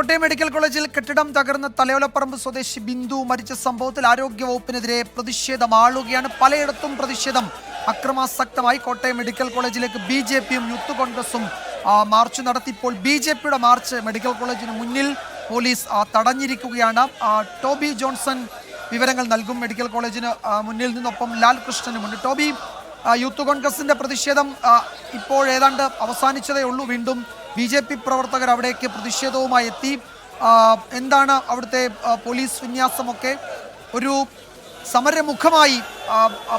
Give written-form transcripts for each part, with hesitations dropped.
Kottayam medical കോളേജിൽ കെട്ടിടം തകർന്ന് തലയോലപ്പറമ്പ് സ്വദേശി ബിന്ദു മരിച്ച സംഭവത്തിൽ ആരോഗ്യവകുപ്പിനെതിരെ പ്രതിഷേധം ആളുകയാണ്. പലയിടത്തും പ്രതിഷേധം അക്രമാസക്തമായി. കോട്ടയം മെഡിക്കൽ കോളേജിലേക്ക് BJPയും യൂത്ത് കോൺഗ്രസും മാർച്ച് നടത്തി. ഇപ്പോൾ BJPയുടെ മാർച്ച് മെഡിക്കൽ കോളേജിന് മുന്നിൽ പോലീസ് തടഞ്ഞിരിക്കുകയാണ്. ടോബി ജോൺസൺ വിവരങ്ങൾ നൽകും. മെഡിക്കൽ കോളേജിന് മുന്നിൽ നിന്നൊപ്പം ലാൽകൃഷ്ണന് മുന്നിൽ. ടോബി, യൂത്ത് കോൺഗ്രസിന്റെ പ്രതിഷേധം ഇപ്പോൾ ഏതാണ്ട് അവസാനിച്ചതേ ഉള്ളൂ. വീണ്ടും BJP പ്രവർത്തകർ അവിടേക്ക് പ്രതിഷേധവുമായി എത്തി. എന്താണ് അവിടുത്തെ പോലീസ് വിന്യാസമൊക്കെ? ഒരു സമരമുഖമായി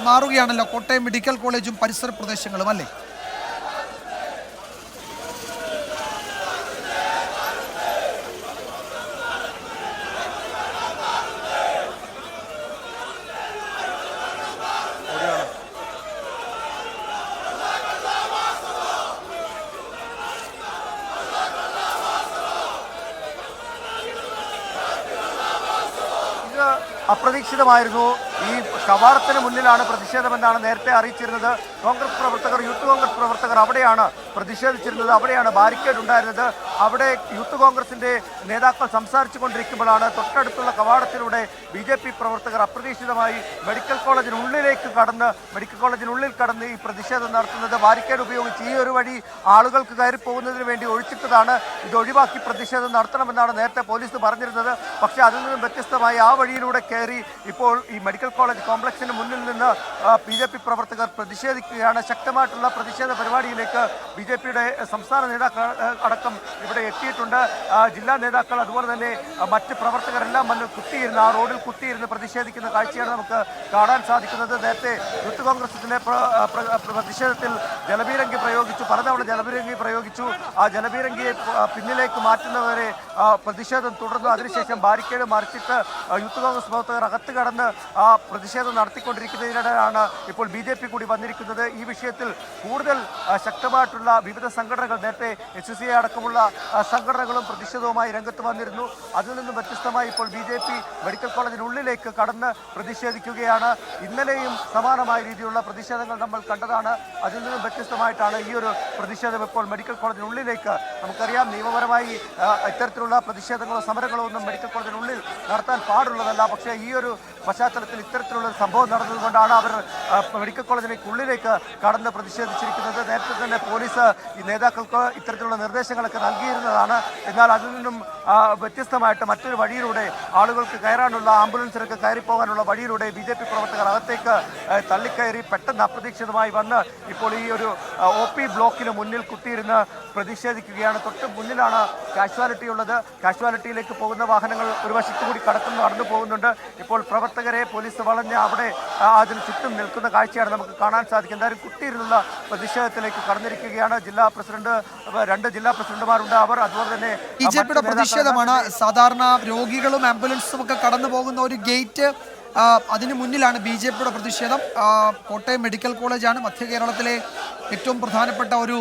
മാറുകയാണല്ലോ കോട്ടയം മെഡിക്കൽ കോളേജും പരിസര പ്രദേശങ്ങളും, അല്ലേ? അപ്രതീക്ഷിതമായിരുന്നു. ഈ കവാടത്തിന് മുന്നിലാണ് പ്രതിഷേധമെന്നാണ് നേരത്തെ അറിയിച്ചിരുന്നത്. കോൺഗ്രസ് പ്രവർത്തകർ, യൂത്ത് കോൺഗ്രസ് പ്രവർത്തകർ അവിടെയാണ് പ്രതിഷേധിച്ചിരുന്നത്. അവിടെയാണ് ബാരിക്കേഡ് ഉണ്ടായിരുന്നത്. അവിടെ യൂത്ത് കോൺഗ്രസിന്റെ നേതാക്കൾ സംസാരിച്ചു കൊണ്ടിരിക്കുമ്പോഴാണ് തൊട്ടടുത്തുള്ള കവാടത്തിലൂടെ BJP പ്രവർത്തകർ അപ്രതീക്ഷിതമായി മെഡിക്കൽ കോളേജിനുള്ളിൽ കടന്ന് ഈ പ്രതിഷേധം നടത്തുന്നത്. ബാരിക്കേഡ് ഉപയോഗിച്ച് ഈ ഒരു വഴി ആളുകൾക്ക് കയറി പോകുന്നതിന് വേണ്ടി ഒഴിച്ചിട്ടതാണ്. ഇത് ഒഴിവാക്കി പ്രതിഷേധം നടത്തണമെന്നാണ് നേരത്തെ പോലീസ് പറഞ്ഞിരുന്നത്. പക്ഷേ അതിൽ നിന്നും വ്യത്യസ്തമായി ആ വഴിയിലൂടെ കയറി ഇപ്പോൾ ഈ മെഡിക്കൽ കോളേജ് കോംപ്ലക്സിന് മുന്നിൽ നിന്ന് BJP പ്രവർത്തകർ പ്രതിഷേധിക്കുകയാണ്. ശക്തമായിട്ടുള്ള പ്രതിഷേധ പരിപാടിയിലേക്ക് BJPയുടെ സംസ്ഥാന നേതാക്കൾ അടക്കം ഇവിടെ എത്തിയിട്ടുണ്ട്. ജില്ലാ നേതാക്കൾ അതുപോലെ തന്നെ മറ്റ് പ്രവർത്തകരെല്ലാം വന്ന് ആ റോഡിൽ കുത്തിയിരുന്ന് പ്രതിഷേധിക്കുന്ന കാഴ്ചയാണ് നമുക്ക് കാണാൻ സാധിക്കുന്നത്. നേരത്തെ യൂത്ത് കോൺഗ്രസിന്റെ പ്രതിഷേധത്തിൽ ജലബീരങ്കി പ്രയോഗിച്ചു, പലതവണ ജലബീരങ്കി പ്രയോഗിച്ചു. ആ ജലബീരങ്കിയെ പിന്നിലേക്ക് മാറ്റുന്നവരെ പ്രതിഷേധം തുടർന്നു. അതിനുശേഷം ബാരിക്കേഡ് മറിച്ചിട്ട് യൂത്ത് കോൺഗ്രസ് പ്രവർത്തകർ അകത്ത് കടന്ന് ആ പ്രതിഷേധം നടത്തിക്കൊണ്ടിരിക്കുന്നതിനിടെയാണ് ഇപ്പോൾ BJP കൂടി വന്നിരിക്കുന്നത്. ഈ വിഷയത്തിൽ കൂടുതൽ ശക്തമായിട്ടുള്ള വിവിധ സംഘടനകൾ, നേരത്തെ SSCI അടക്കമുള്ള സംഘടനകളും പ്രതിഷേധവുമായി രംഗത്ത് വന്നിരുന്നു. അതിൽ നിന്നും വ്യത്യസ്തമായി ഇപ്പോൾ BJP മെഡിക്കൽ കോളേജിനുള്ളിലേക്ക് കടന്ന് പ്രതിഷേധിക്കുകയാണ്. ഇന്നലെയും സമാനമായ രീതിയിലുള്ള പ്രതിഷേധങ്ങൾ നമ്മൾ കണ്ടതാണ്. അതിൽ നിന്നും വ്യത്യസ്തമായിട്ടാണ് ഈ ഒരു പ്രതിഷേധം ഇപ്പോൾ മെഡിക്കൽ കോളേജിനുള്ളിലേക്ക്. നമുക്കറിയാം, നിയമപരമായി ഇത്തരത്തിലുള്ള പ്രതിഷേധങ്ങളോ സമരങ്ങളോ ഒന്നും മെഡിക്കൽ കോളേജിനുള്ളിൽ നടത്താൻ പാടുള്ളതല്ല. പക്ഷേ ഈ ഒരു പശ്ചാത്തലത്തിൽ ഇത്തരത്തിലുള്ള സംഭവം നടന്നതുകൊണ്ടാണ് അവർ മെഡിക്കൽ കോളേജിനുള്ളിലേക്ക് കടന്ന് പ്രതിഷേധിച്ചിരിക്കുന്നത്. നേരത്തെ തന്നെ പോലീസ് ഈ നേതാക്കൾക്ക് ഇത്തരത്തിലുള്ള നിർദ്ദേശങ്ങളൊക്കെ നൽകിയിരുന്നതാണ്. എന്നാൽ അതിൽ നിന്നും വ്യത്യസ്തമായിട്ട് മറ്റൊരു വഴിയിലൂടെ ആളുകൾക്ക് കയറാനുള്ള, ആംബുലൻസിലൊക്കെ കയറിപ്പോകാനുള്ള വഴിയിലൂടെ BJP പ്രവർത്തകർ അകത്തേക്ക് തള്ളിക്കയറി പെട്ടെന്ന് അപ്രതീക്ഷിതമായി വന്ന് ഇപ്പോൾ ഈ ഒരു OP ബ്ലോക്കിന് മുന്നിൽ കുത്തിയിരുന്ന് പ്രതിഷേധിക്കുകയാണ്. തൊട്ട് മുന്നിലാണ് കാഷ്വാലിറ്റി ഉള്ളത്. കാഷ്വാലിറ്റിയിലേക്ക് പോകുന്ന വാഹനങ്ങൾ ഒരു വശത്തു കൂടി നടന്നു പോകുന്നുണ്ട്. ഇപ്പോൾ പ്രവർത്തകരെ പോലീസ് വളഞ്ഞ് അവിടെ അതിന് ചുറ്റും നിൽക്കുന്ന കാഴ്ചയാണ് നമുക്ക് കാണാൻ സാധിക്കും. എന്തായാലും കുത്തിയിരുന്നുള്ള പ്രതിഷേധത്തിലേക്ക് കടന്നിരിക്കുകയാണ്. ജില്ലാ പ്രസിഡന്റ്, 2 ജില്ലാ പ്രസിഡന്റുമാരുണ്ട്. അവർ അതുപോലെ തന്നെ BJPയുടെ പ്രതിഷേധമാണ്. സാധാരണ രോഗികളും ആംബുലൻസും ഒക്കെ കടന്നു പോകുന്ന ഒരു ഗേറ്റ്, അതിനു മുന്നിലാണ് BJPയുടെ പ്രതിഷേധം. കോട്ടയം മെഡിക്കൽ കോളേജാണ് മധ്യ കേരളത്തിലെ ഏറ്റവും പ്രധാനപ്പെട്ട ഒരു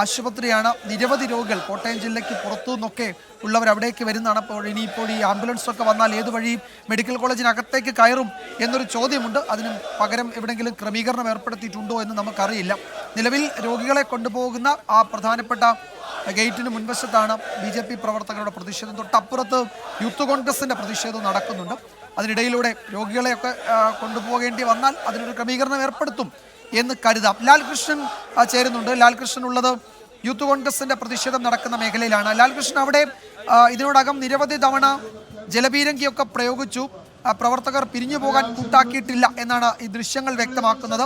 ആശുപത്രിയാണ്. നിരവധി രോഗികൾ കോട്ടയം ജില്ലയ്ക്ക് പുറത്തു നിന്നൊക്കെ ഉള്ളവർ അവിടേക്ക് വരുന്നതാണ്. ഇനിയിപ്പോൾ ഈ ആംബുലൻസൊക്കെ വന്നാൽ ഏതുവഴി മെഡിക്കൽ കോളേജിനകത്തേക്ക് കയറും എന്നൊരു ചോദ്യമുണ്ട്. അതിന് പകരം എവിടെയെങ്കിലും ക്രമീകരണം ഏർപ്പെടുത്തിയിട്ടുണ്ടോ എന്ന് നമുക്കറിയില്ല. നിലവിൽ രോഗികളെ കൊണ്ടുപോകുന്ന ആ പ്രധാനപ്പെട്ട ഗേറ്റിന് മുൻവശത്താണ് BJP പ്രവർത്തകരുടെ പ്രതിഷേധം. തൊട്ടപ്പുറത്ത് യൂത്ത് കോൺഗ്രസിൻ്റെ പ്രതിഷേധം നടക്കുന്നുണ്ട്. അതിനിടയിലൂടെ രോഗികളെയൊക്കെ കൊണ്ടുപോകേണ്ടി വന്നാൽ അതിനൊരു ക്രമീകരണം ഏർപ്പെടുത്തും എന്ന് കരുതാം. ലാൽകൃഷ്ണൻ ചേരുന്നുണ്ട്. ലാൽകൃഷ്ണൻ ഉള്ളത് യൂത്ത് കോൺഗ്രസിന്റെ പ്രതിഷേധം നടക്കുന്ന മേഖലയിലാണ്. ലാൽകൃഷ്ണൻ, അവിടെ ഇതിനോടകം നിരവധി തവണ ജലബീരങ്കിയൊക്കെ പ്രയോഗിച്ചു. പ്രവർത്തകർ പിരിഞ്ഞു പോകാൻ കൂട്ടാക്കിയിട്ടില്ല എന്നാണ് ഈ ദൃശ്യങ്ങൾ വ്യക്തമാക്കുന്നത്.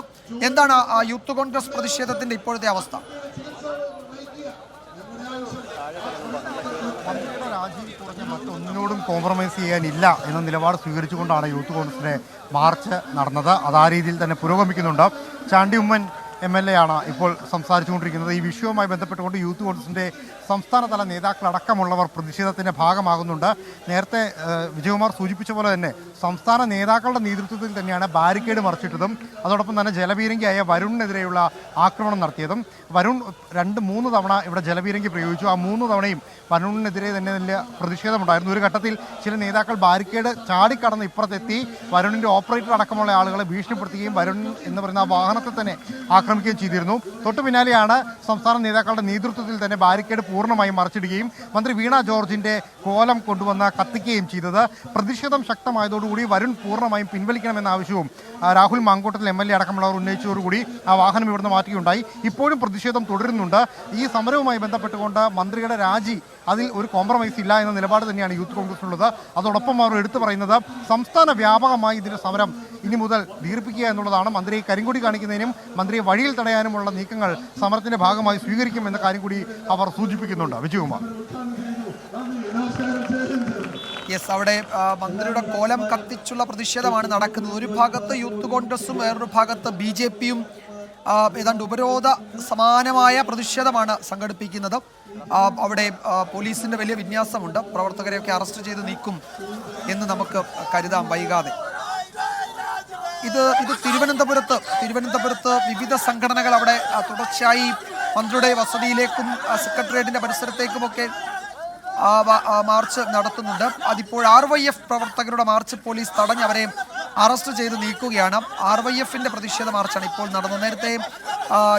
എന്താണ് യൂത്ത് കോൺഗ്രസ് പ്രതിഷേധത്തിന്റെ ഇപ്പോഴത്തെ അവസ്ഥ? രാജീവ് കുറഞ്ഞ മറ്റൊന്നിനോടും കോംപ്രമൈസ് ചെയ്യാനില്ല എന്ന നിലപാട് സ്വീകരിച്ചുകൊണ്ടാണ് യൂത്ത് കോൺഗ്രസിന്റെ മാർച്ച് നടന്നത്. അത് ആ രീതിയിൽ തന്നെ പുരോഗമിക്കുന്നുണ്ട്. ചാണ്ടി ഉമ്മൻ MLA ആണ് ഇപ്പോൾ സംസാരിച്ചുകൊണ്ടിരിക്കുന്നത്. ഈ വിഷയവുമായി ബന്ധപ്പെട്ടുകൊണ്ട് യൂത്ത് കോൺഗ്രസിന്റെ സംസ്ഥാനതല നേതാക്കളടക്കമുള്ളവർ പ്രതിഷേധത്തിന്റെ ഭാഗമാകുന്നുണ്ട്. നേരത്തെ വിജയകുമാർ സൂചിപ്പിച്ച പോലെ തന്നെ സംസ്ഥാന നേതാക്കളുടെ നേതൃത്വത്തിൽ തന്നെയാണ് ബാരിക്കേഡ് മറിച്ചിട്ടതും അതോടൊപ്പം തന്നെ ജലബീരങ്കിയായ വരുണിനെതിരെയുള്ള ആക്രമണം നടത്തിയതും. വരുൺ 2-3 തവണ ഇവിടെ ജലബീരങ്കി പ്രയോഗിച്ചു. ആ 3 തവണയും വരുണിനെതിരെ തന്നെ വലിയ പ്രതിഷേധമുണ്ടായിരുന്നു. ഒരു ഘട്ടത്തിൽ ചില നേതാക്കൾ ബാരിക്കേഡ് ചാടിക്കടന്ന് ഇപ്പുറത്തെത്തി വരുണിന്റെ ഓപ്പറേറ്റർ അടക്കമുള്ള ആളുകളെ ഭീഷണിപ്പെടുത്തുകയും വരുൺ എന്ന് പറയുന്ന ആ വാഹനത്തിൽ തന്നെ ആക്രമിക്കുകയും ചെയ്തിരുന്നു. തൊട്ടു പിന്നാലെയാണ് സംസ്ഥാന നേതാക്കളുടെ നേതൃത്വത്തിൽ തന്നെ ബാരിക്കേഡ് പൂർണ്ണമായും മറച്ചിടുകയും മന്ത്രി വീണ ജോർജിന്റെ കോലം കൊണ്ടുവന്ന് കത്തിക്കുകയും ചെയ്തത്. പ്രതിഷേധം ശക്തമായതോടുകൂടി വരുൺ പൂർണ്ണമായും പിൻവലിക്കണമെന്ന ആവശ്യവും രാഹുൽ മാങ്കൂട്ടത്തിൽ MLA അടക്കമുള്ളവർ ഉന്നയിച്ചതോടുകൂടി ആ വാഹനം ഇവിടുന്ന് മാറ്റുകയുണ്ടായി. ഇപ്പോഴും പ്രതിഷേധം തുടരുന്നുണ്ട്. ഈ സമരവുമായി ബന്ധപ്പെട്ടുകൊണ്ട് മന്ത്രിയുടെ രാജി അതിൽ ഒരു കോംപ്രമൈസ് ഇല്ല എന്ന നിലപാട് തന്നെയാണ് യൂത്ത് കോൺഗ്രസിനുള്ളത്. അതോടൊപ്പം അവർ എടുത്തു പറയുന്നത് സംസ്ഥാന വ്യാപകമായി ഇതിന്റെ സമരം ഇനി മുതൽ ദീർഘിപ്പിക്കുക എന്നുള്ളതാണ്. മന്ത്രിയെ കരിങ്കൊടി കാണിക്കുന്നതിനും മന്ത്രിയെ വഴിയിൽ തടയാനുമുള്ള നീക്കങ്ങൾ സമരത്തിന്റെ ഭാഗമായി സ്വീകരിക്കുമെന്ന കാര്യം കൂടി അവർ സൂചിപ്പിക്കുന്നുണ്ട്. വിജയകുമാർ. യെസ്, അവിടെ മന്ത്രിയുടെ കോലം കത്തിച്ചുള്ള പ്രതിഷേധമാണ് നടക്കുന്നത്. ഒരു ഭാഗത്ത് യൂത്ത് കോൺഗ്രസും വേറൊരു ഭാഗത്ത് BJPയും ഏതാണ്ട് ഉപരോധ സമാനമായ പ്രതിഷേധമാണ് സംഘടിപ്പിക്കുന്നത്. അവിടെ പോലീസിന്റെ വലിയ വിന്യാസമുണ്ട്. പ്രവർത്തകരെയൊക്കെ അറസ്റ്റ് ചെയ്ത് നീക്കും എന്ന് നമുക്ക് കരുതാം വൈകാതെ. ഇത് തിരുവനന്തപുരത്ത് വിവിധ സംഘടനകൾ അവിടെ തുടർച്ചയായി മന്ത്രിയുടെ വസതിയിലേക്കും സെക്രട്ടേറിയറ്റിന്റെ പരിസരത്തേക്കുമൊക്കെ മാർച്ച് നടത്തുന്നുണ്ട്. അതിപ്പോൾ RYF പ്രവർത്തകരുടെ മാർച്ച് പോലീസ് തടഞ്ഞ് അവരെ അറസ്റ്റ് ചെയ്ത് നീക്കുകയാണ്. RYFന്റെ പ്രതിഷേധ മാർച്ചാണ് ഇപ്പോൾ നടന്നത്. നേരത്തെ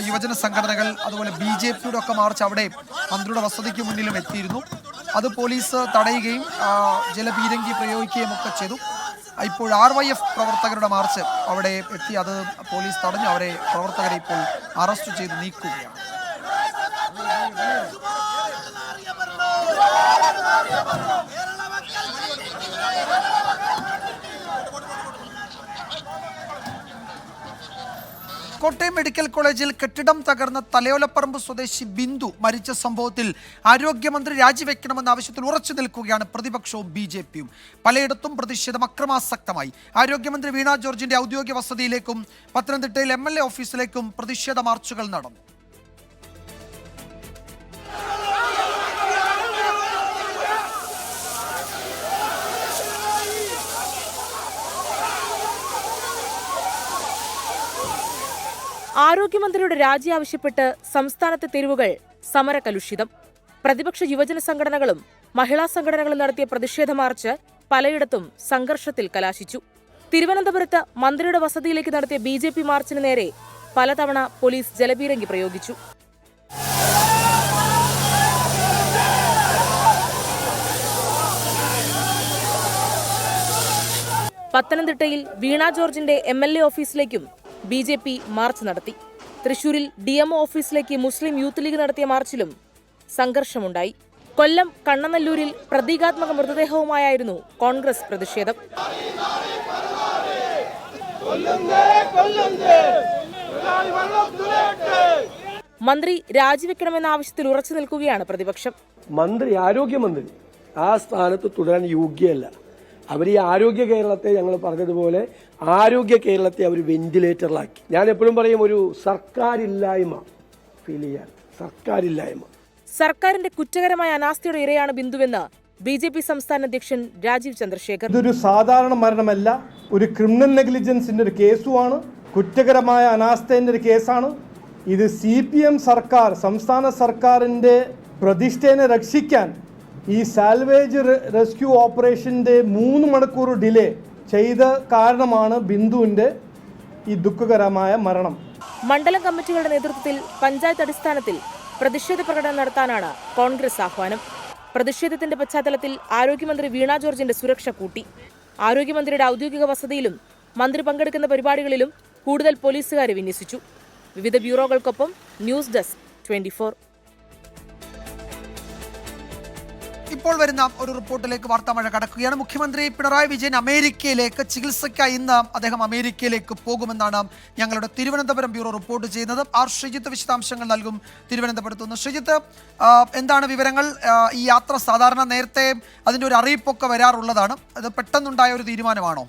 യുവജന സംഘടനകൾ അതുപോലെ BJPയുടെ ഒക്കെ മാർച്ച് അവിടെ മന്ത്രിയുടെ വസതിക്ക് മുന്നിലും എത്തിയിരുന്നു. അത് പോലീസ് തടയുകയും ജലപീരങ്കി പ്രയോഗിക്കുകയും ഒക്കെ ചെയ്തു. ഇപ്പോൾ RYF പ്രവർത്തകരുടെ മാർച്ച് അവിടെ എത്തി, അത് പോലീസ് തടഞ്ഞു അവരെ പ്രവർത്തകരെ ഇപ്പോൾ അറസ്റ്റ് ചെയ്ത് നീക്കുകയാണ്. കോട്ടയം മെഡിക്കൽ കോളേജിൽ കെട്ടിടം തകർന്ന തലയോലപ്പറമ്പ് സ്വദേശി ബിന്ദു മരിച്ച സംഭവത്തിൽ ആരോഗ്യമന്ത്രി രാജിവെക്കണമെന്ന ആവശ്യത്തിൽ ഉറച്ചു നിൽക്കുകയാണ് പ്രതിപക്ഷവും BJPയും. പലയിടത്തും പ്രതിഷേധം അക്രമാസക്തമായി. ആരോഗ്യമന്ത്രി വീണ ജോർജിന്റെ ഔദ്യോഗിക വസതിയിലേക്കും പത്തനംതിട്ടയിൽ MLA ഓഫീസിലേക്കും പ്രതിഷേധ മാർച്ചുകൾ നടന്നു. ആരോഗ്യമന്ത്രിയുടെ രാജി ആവശ്യപ്പെട്ട് സംസ്ഥാനത്തെ തെരുവുകൾ സമരകലുഷിതം. പ്രതിപക്ഷ യുവജന സംഘടനകളും മഹിളാ സംഘടനകളും നടത്തിയ പ്രതിഷേധ മാർച്ച് പലയിടത്തും സംഘർഷത്തിൽ കലാശിച്ചു. തിരുവനന്തപുരത്ത് മന്ത്രിയുടെ വസതിയിലേക്ക് നടത്തിയ BJP മാർച്ചിന് നേരെ പലതവണ പോലീസ് ജലപീരങ്കി പ്രയോഗിച്ചു. പത്തനംതിട്ടയിൽ വീണ ജോർജിന്റെ MLA ഓഫീസിലേക്കും BJP മാർച്ച് നടത്തി. തൃശൂരിൽ DMO ഓഫീസിലേക്ക് മുസ്ലിം യൂത്ത് ലീഗ് നടത്തിയ മാർച്ചിലും സംഘർഷമുണ്ടായി. കൊല്ലം കണ്ണനല്ലൂരിൽ പ്രതീകാത്മക മൃതദേഹവുമായിരുന്നു കോൺഗ്രസ് പ്രതിഷേധം. മന്ത്രി രാജിവെക്കണമെന്ന ആവശ്യത്തിൽ ഉറച്ചു നിൽക്കുകയാണ് പ്രതിപക്ഷം. ആരോഗ്യമന്ത്രി ആ സ്ഥാനത്ത് തുടരാൻ യോഗ്യല്ല. അവർ ഈ ആരോഗ്യ കേരളത്തെ ഞങ്ങൾ പറഞ്ഞതുപോലെ ആരോഗ്യ കേരളത്തെ അവർ വെന്റിലേറ്ററിലാക്കി. ഞാൻ എപ്പോഴും പറയും, ഒരു സർക്കാരില്ലായ്മ ഫീൽ ചെയ്യാൻ. സർക്കാരിന്റെ കുറ്റകരമായ അനാസ്ഥയുടെ ഇരയാണ് ബിന്ദുവെന്ന് BJP സംസ്ഥാന അധ്യക്ഷൻ രാജീവ് ചന്ദ്രശേഖർ. ഇതൊരു സാധാരണ മരണമല്ല, ഒരു ക്രിമിനൽ നെഗ്ലിജൻസിന്റെ ഒരു കേസുമാണ്, കുറ്റകരമായ അനാസ്ഥയുടെ ഒരു കേസാണ്. ഇത് CPM സർക്കാർ, സംസ്ഥാന സർക്കാരിന്റെ പ്രതിഷ്ഠയെ രക്ഷിക്കാൻ ഈ സാൽവേജ് റെസ്ക്യൂ ഓപ്പറേഷന്റെ 3 മണിക്കൂർ ഡിലേ ചെയ്ത കാരണമാണ് ബിന്ദുവിന്റെ ഈ ദുഃഖകരമായ മരണം. മണ്ഡലം കമ്മിറ്റികളുടെ നേതൃത്വത്തിൽ പഞ്ചായത്ത് അടിസ്ഥാനത്തിൽ പ്രതിഷേധ പ്രകടനം നടത്താനാണ് കോൺഗ്രസ് ആഹ്വാനം. പ്രതിഷേധത്തിന്റെ പശ്ചാത്തലത്തിൽ ആരോഗ്യമന്ത്രി വീണ ജോർജിന്റെ സുരക്ഷ കൂട്ടി. ആരോഗ്യമന്ത്രിയുടെ ഔദ്യോഗിക വസതിയിലും മന്ത്രി പങ്കെടുക്കുന്ന പരിപാടികളിലും കൂടുതൽ പോലീസുകാരെ വിന്യസിച്ചു. വിവിധ ബ്യൂറോകൾക്കൊപ്പം ന്യൂസ് ഡെസ്ക് 24. ഇപ്പോൾ വരുന്ന ഒരു റിപ്പോർട്ടിലേക്ക് വാർത്താമഴ കടക്കുകയാണ്. മുഖ്യമന്ത്രി പിണറായി വിജയൻ അമേരിക്കയിലേക്ക് ചികിത്സയ്ക്കായി ഇന്ന് അദ്ദേഹം അമേരിക്കയിലേക്ക് പോകുമെന്നാണ് ഞങ്ങളുടെ തിരുവനന്തപുരം ബ്യൂറോ റിപ്പോർട്ട് ചെയ്യുന്നത്. ശ്രീജിത്ത് വിശദാംശങ്ങൾ നൽകും തിരുവനന്തപുരത്ത് നിന്ന്. ശ്രീജിത്ത്, എന്താണ് വിവരങ്ങൾ? ഈ യാത്ര സാധാരണ നേരത്തെ അതിൻ്റെ ഒരു അറിയിപ്പൊക്കെ വരാറുള്ളതാണ്, അത് പെട്ടെന്നുണ്ടായ ഒരു തീരുമാനമാണോ?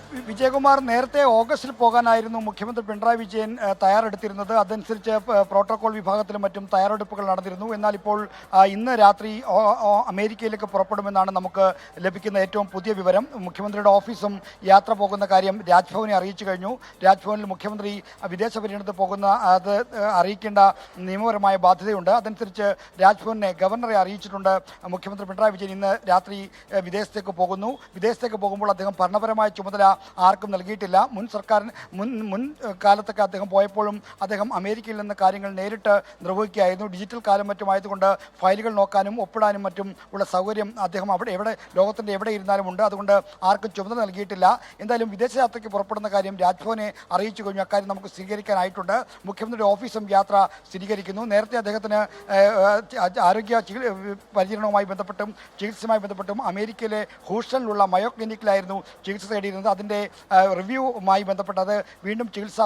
വിജയകുമാർ, നേരത്തെ ഓഗസ്റ്റിൽ പോകാനായിരുന്നു മുഖ്യമന്ത്രി പിണറായി വിജയൻ തയ്യാറെടുത്തിരുന്നത്. അതനുസരിച്ച് പ്രോട്ടോകോൾ വിഭാഗത്തിലും മറ്റും തയ്യാറെടുപ്പുകൾ നടന്നിരുന്നു. എന്നാൽ ഇപ്പോൾ ഇന്ന് രാത്രി അമേരിക്കയിലേക്ക് പുറപ്പെടുമെന്നാണ് നമുക്ക് ലഭിക്കുന്ന ഏറ്റവും പുതിയ വിവരം. മുഖ്യമന്ത്രിയുടെ ഓഫീസും യാത്ര പോകുന്ന കാര്യം രാജ്ഭവനെ അറിയിച്ചു കഴിഞ്ഞു. രാജ്ഭവനിൽ മുഖ്യമന്ത്രി വിദേശ പര്യടനത്തിൽ പോകുന്ന അത് അറിയിക്കേണ്ട നിയമപരമായ ബാധ്യതയുണ്ട്. അതനുസരിച്ച് രാജ്ഭവനെ ഗവർണറെ അറിയിച്ചിട്ടുണ്ട്. മുഖ്യമന്ത്രി പിണറായി വിജയൻ ഇന്ന് രാത്രി വിദേശത്തേക്ക് പോകുന്നു. വിദേശത്തേക്ക് പോകുമ്പോൾ അദ്ദേഹം ഭരണപരമായ ചുമതല ആർക്കും നൽകിയിട്ടില്ല. മുൻ കാലത്തൊക്കെ അദ്ദേഹം പോയപ്പോഴും അദ്ദേഹം അമേരിക്കയിൽ നിന്ന് കാര്യങ്ങൾ നേരിട്ട് നിർവഹിക്കുകയായിരുന്നു. ഡിജിറ്റൽ കാലം മറ്റുമായതുകൊണ്ട് ഫയലുകൾ നോക്കാനും ഒപ്പിടാനും മറ്റും ഉള്ള സൗകര്യം അദ്ദേഹം ലോകത്തിൻ്റെ എവിടെ ഇരുന്നാലും ഉണ്ട്. അതുകൊണ്ട് ആർക്കും ചുമതല നൽകിയിട്ടില്ല. എന്തായാലും വിദേശയാത്രയ്ക്ക് പുറപ്പെടുന്ന കാര്യം രാജ്ഭവനെ അറിയിച്ചു കഴിഞ്ഞു. അക്കാര്യം നമുക്ക് സ്വീകരിക്കാനായിട്ടുണ്ട്. മുഖ്യമന്ത്രിയുടെ ഓഫീസും യാത്ര സ്ഥിരീകരിക്കുന്നു. നേരത്തെ അദ്ദേഹത്തിന് ആരോഗ്യ പരിചരണവുമായി ബന്ധപ്പെട്ടും ചികിത്സയുമായി ബന്ധപ്പെട്ടും അമേരിക്കയിലെ ഹൂസ്റ്റണിലുള്ള മയോ ക്ലിനിക്കിലായിരുന്നു ചികിത്സ തേടിയിരുന്നത്. അതിൻ്റെ റിവ്യൂവുമായി ബന്ധപ്പെട്ടത് വീണ്ടും ചികിത്സ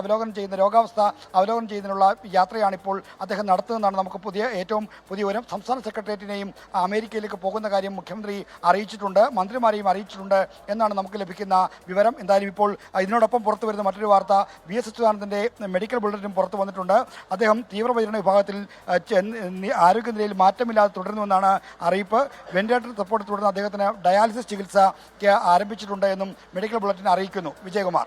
രോഗാവസ്ഥ അവലോകനം ചെയ്യുന്നതിനുള്ള യാത്രയാണിപ്പോൾ അദ്ദേഹം നടത്തുന്നതെന്നാണ് നമുക്ക് ഏറ്റവും പുതിയ വിവരം. സംസ്ഥാന സെക്രട്ടേറിയറ്റിനെയും അമേരിക്കയിലേക്ക് പോകുന്ന കാര്യം മുഖ്യമന്ത്രി അറിയിച്ചിട്ടുണ്ട്, മന്ത്രിമാരെയും അറിയിച്ചിട്ടുണ്ട് എന്നാണ് നമുക്ക് ലഭിക്കുന്ന വിവരം. എന്തായാലും ഇപ്പോൾ ഇതിനോടൊപ്പം പുറത്തു വരുന്ന മറ്റൊരു വാർത്ത, VS അച്യുതാനന്ദൻ്റെ മെഡിക്കൽ ബുള്ളറ്റിനും പുറത്തു വന്നിട്ടുണ്ട്. അദ്ദേഹം തീവ്രപരിചരണ വിഭാഗത്തിൽ ആരോഗ്യനിലയിൽ മാറ്റമില്ലാതെ തുടരുന്നുവെന്നാണ് അറിയിപ്പ്. വെന്റിലേറ്റർ സപ്പോർട്ട് തുടർന്ന് അദ്ദേഹത്തിന് ഡയാലിസിസ് ചികിത്സയ്ക്ക് ആരംഭിച്ചിട്ടുണ്ട് എന്നും മെഡിക്കൽ ബുള്ളറ്റിൻ അറിയിക്കുന്നു. വിജയകുമാർ.